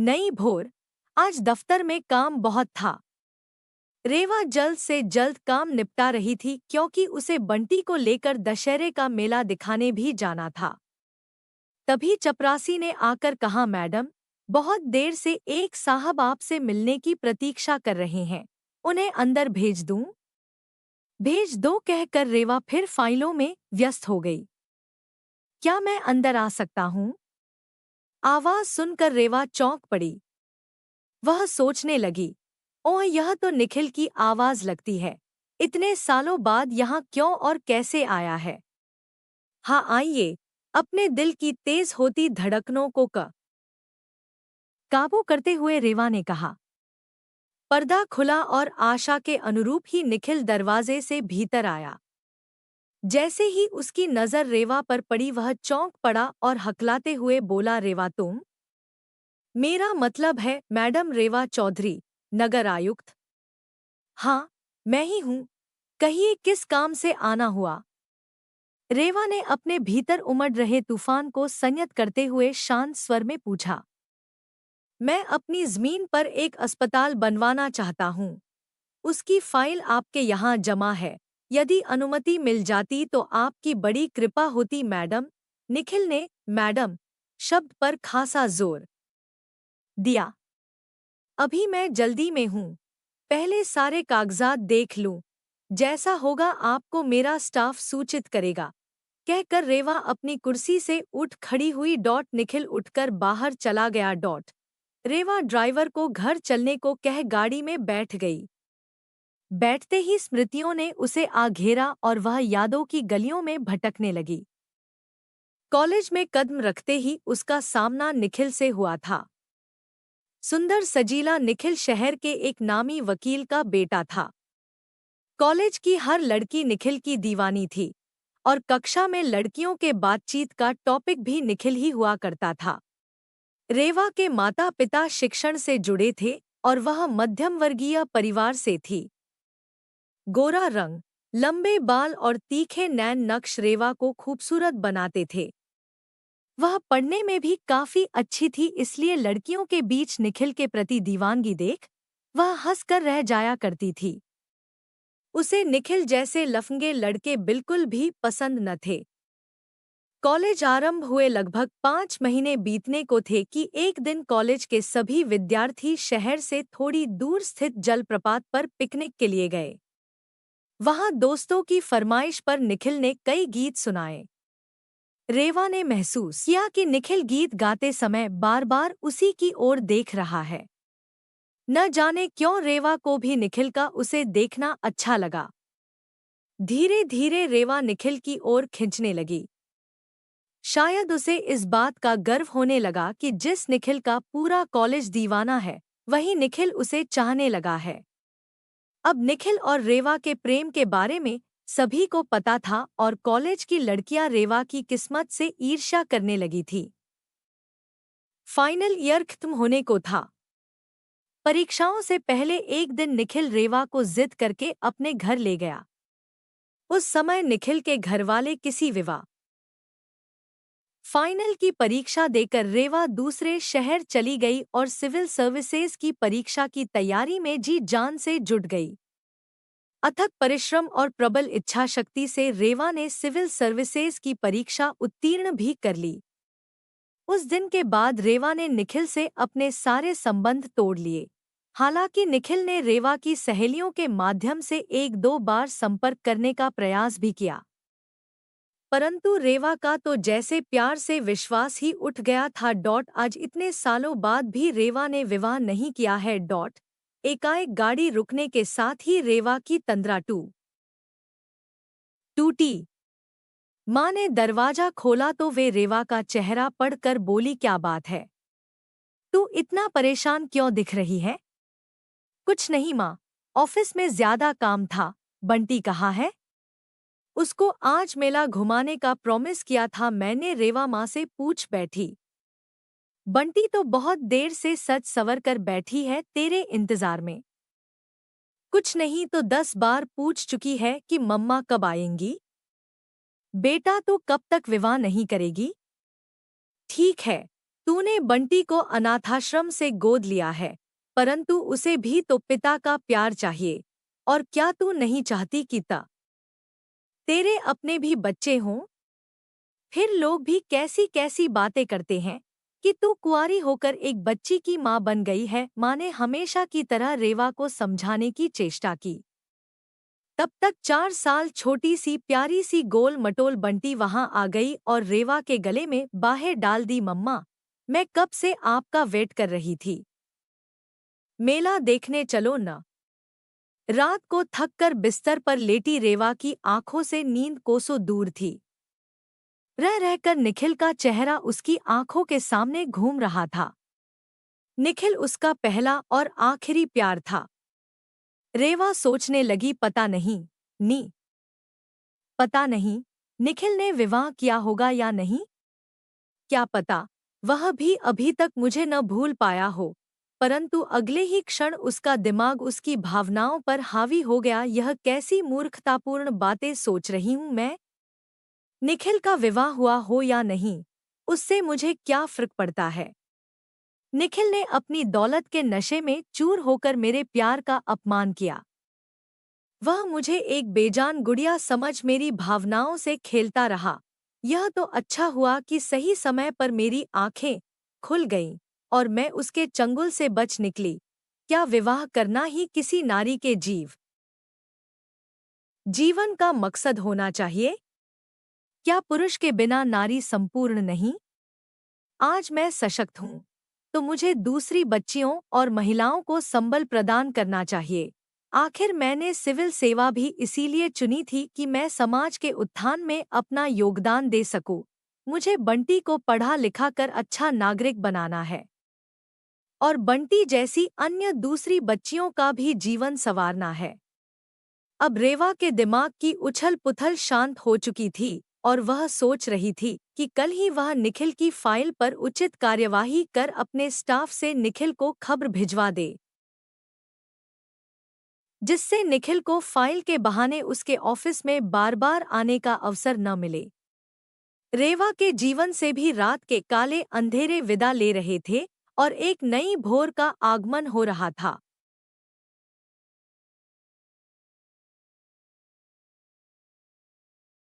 नई भोर। आज दफ्तर में काम बहुत था। रेवा जल्द से जल्द काम निपटा रही थी क्योंकि उसे बंटी को लेकर दशहरे का मेला दिखाने भी जाना था। तभी चपरासी ने आकर कहा, मैडम, बहुत देर से एक साहब आपसे मिलने की प्रतीक्षा कर रहे हैं, उन्हें अंदर भेज दूं? भेज दो कहकर रेवा फिर फाइलों में व्यस्त हो गई। क्या मैं अंदर आ सकता हूं? आवाज सुनकर रेवा चौंक पड़ी। वह सोचने लगी, ओह, यह तो निखिल की आवाज लगती है। इतने सालों बाद यहाँ क्यों और कैसे आया है? हाँ, आइए। अपने दिल की तेज होती धड़कनों को काबू करते हुए रेवा ने कहा। पर्दा खुला और आशा के अनुरूप ही निखिल दरवाजे से भीतर आया। जैसे ही उसकी नजर रेवा पर पड़ी वह चौंक पड़ा और हकलाते हुए बोला, रेवा तुम? मेरा मतलब है मैडम रेवा चौधरी, नगर आयुक्त। हाँ, मैं ही हूँ। कहिए किस काम से आना हुआ? रेवा ने अपने भीतर उमड़ रहे तूफान को संयत करते हुए शांत स्वर में पूछा। मैं अपनी जमीन पर एक अस्पताल बनवाना चाहता हूँ। उसकी फाइल आपके यहाँ जमा है। यदि अनुमति मिल जाती तो आपकी बड़ी कृपा होती मैडम। निखिल ने मैडम शब्द पर खासा जोर दिया। अभी मैं जल्दी में हूँ। पहले सारे कागजात देख लूं। जैसा होगा आपको मेरा स्टाफ सूचित करेगा। कहकर रेवा अपनी कुर्सी से उठ खड़ी हुई। निखिल उठकर बाहर चला गया। रेवा ड्राइवर को घर चलने को कह गाड़ी में बैठ गई। बैठते ही स्मृतियों ने उसे आ घेरा और वह यादों की गलियों में भटकने लगी। कॉलेज में कदम रखते ही उसका सामना निखिल से हुआ था। सुंदर सजीला निखिल शहर के एक नामी वकील का बेटा था। कॉलेज की हर लड़की निखिल की दीवानी थी और कक्षा में लड़कियों के बातचीत का टॉपिक भी निखिल ही हुआ करता था। रेवा के माता पिता शिक्षण से जुड़े थे और वह मध्यम वर्गीय परिवार से थी। गोरा रंग, लंबे बाल और तीखे नैन नक्श रेवा को खूबसूरत बनाते थे। वह पढ़ने में भी काफी अच्छी थी, इसलिए लड़कियों के बीच निखिल के प्रति दीवानगी देख वह हंसकर रह जाया करती थी। उसे निखिल जैसे लफंगे लड़के बिल्कुल भी पसंद न थे। कॉलेज आरंभ हुए लगभग 5 महीने बीतने को थे कि एक दिन कॉलेज के सभी विद्यार्थी शहर से थोड़ी दूर स्थित जलप्रपात पर पिकनिक के लिए गए। वहां दोस्तों की फरमाइश पर निखिल ने कई गीत सुनाए। रेवा ने महसूस किया कि निखिल गीत गाते समय बार बार उसी की ओर देख रहा है। न जाने क्यों रेवा को भी निखिल का उसे देखना अच्छा लगा। धीरे धीरे रेवा निखिल की ओर खिंचने लगी। शायद उसे इस बात का गर्व होने लगा कि जिस निखिल का पूरा कॉलेज दीवाना है, वही निखिल उसे चाहने लगा है। अब निखिल और रेवा के प्रेम के बारे में सभी को पता था और कॉलेज की लड़कियां रेवा की किस्मत से ईर्ष्या करने लगी थी। फाइनल ईयर खत्म होने को था। परीक्षाओं से पहले एक दिन निखिल रेवा को जिद करके अपने घर ले गया। उस समय निखिल के घरवाले किसी विवाह फाइनल की परीक्षा देकर रेवा दूसरे शहर चली गई और सिविल सर्विसेज की परीक्षा की तैयारी में जी जान से जुट गई। अथक परिश्रम और प्रबल इच्छाशक्ति से रेवा ने सिविल सर्विसेज की परीक्षा उत्तीर्ण भी कर ली। उस दिन के बाद रेवा ने निखिल से अपने सारे संबंध तोड़ लिए। हालांकि निखिल ने रेवा की सहेलियों के माध्यम से 1-2 बार संपर्क करने का प्रयास भी किया, परंतु रेवा का तो जैसे प्यार से विश्वास ही उठ गया था। आज इतने सालों बाद भी रेवा ने विवाह नहीं किया है। एकाएक गाड़ी रुकने के साथ ही रेवा की तंद्रा टूटी। माँ ने दरवाजा खोला तो वे रेवा का चेहरा पढ़कर बोली, क्या बात है, तू इतना परेशान क्यों दिख रही है? कुछ नहीं माँ, ऑफिस में ज्यादा काम था। बंटी कहाँ है? उसको आज मेला घुमाने का प्रॉमिस किया था मैंने, रेवा माँ से पूछ बैठी। बंटी तो बहुत देर से सज सवर कर बैठी है तेरे इंतजार में। कुछ नहीं तो 10 बार पूछ चुकी है कि मम्मा कब आएंगी। बेटा तो कब तक विवाह नहीं करेगी? ठीक है, तूने बंटी को अनाथाश्रम से गोद लिया है, परंतु उसे भी तो पिता का प्यार चाहिए। और क्या तू नहीं चाहती कि तेरे अपने भी बच्चे हों? फिर लोग भी कैसी कैसी बातें करते हैं कि तू कुंवारी होकर एक बच्ची की माँ बन गई है। माँ ने हमेशा की तरह रेवा को समझाने की चेष्टा की। तब तक 4 साल छोटी सी प्यारी सी गोल मटोल बंटी वहां आ गई और रेवा के गले में बाहें डाल दी। मम्मा, मैं कब से आपका वेट कर रही थी। मेला देखने चलो न। रात को थककर बिस्तर पर लेटी रेवा की आंखों से नींद कोसों दूर थी। रह रहकर निखिल का चेहरा उसकी आंखों के सामने घूम रहा था। निखिल उसका पहला और आखिरी प्यार था। रेवा सोचने लगी, पता नहीं निखिल ने विवाह किया होगा या नहीं। क्या पता वह भी अभी तक मुझे न भूल पाया हो। परंतु अगले ही क्षण उसका दिमाग उसकी भावनाओं पर हावी हो गया। यह कैसी मूर्खतापूर्ण बातें सोच रही हूं मैं। निखिल का विवाह हुआ हो या नहीं, उससे मुझे क्या फर्क पड़ता है। निखिल ने अपनी दौलत के नशे में चूर होकर मेरे प्यार का अपमान किया। वह मुझे एक बेजान गुड़िया समझ मेरी भावनाओं से खेलता रहा। यह तो अच्छा हुआ कि सही समय पर मेरी आंखें खुल गईं और मैं उसके चंगुल से बच निकली। क्या विवाह करना ही किसी नारी के जीवन का मकसद होना चाहिए? क्या पुरुष के बिना नारी संपूर्ण नहीं? आज मैं सशक्त हूँ, तो मुझे दूसरी बच्चियों और महिलाओं को संबल प्रदान करना चाहिए। आखिर मैंने सिविल सेवा भी इसीलिए चुनी थी कि मैं समाज के उत्थान में अपना योगदान दे सकूं। मुझे बंटी को पढ़ा लिखा कर अच्छा नागरिक बनाना है और बंटी जैसी अन्य दूसरी बच्चियों का भी जीवन संवारना है। अब रेवा के दिमाग की उछल-पुथल शांत हो चुकी थी और वह सोच रही थी कि कल ही वह निखिल की फाइल पर उचित कार्यवाही कर अपने स्टाफ से निखिल को खबर भिजवा दे, जिससे निखिल को फाइल के बहाने उसके ऑफिस में बार-बार आने का अवसर न मिले। रेवा के जीवन से भी रात के काले अंधेरे विदा ले रहे थे और एक नई भोर का आगमन हो रहा था।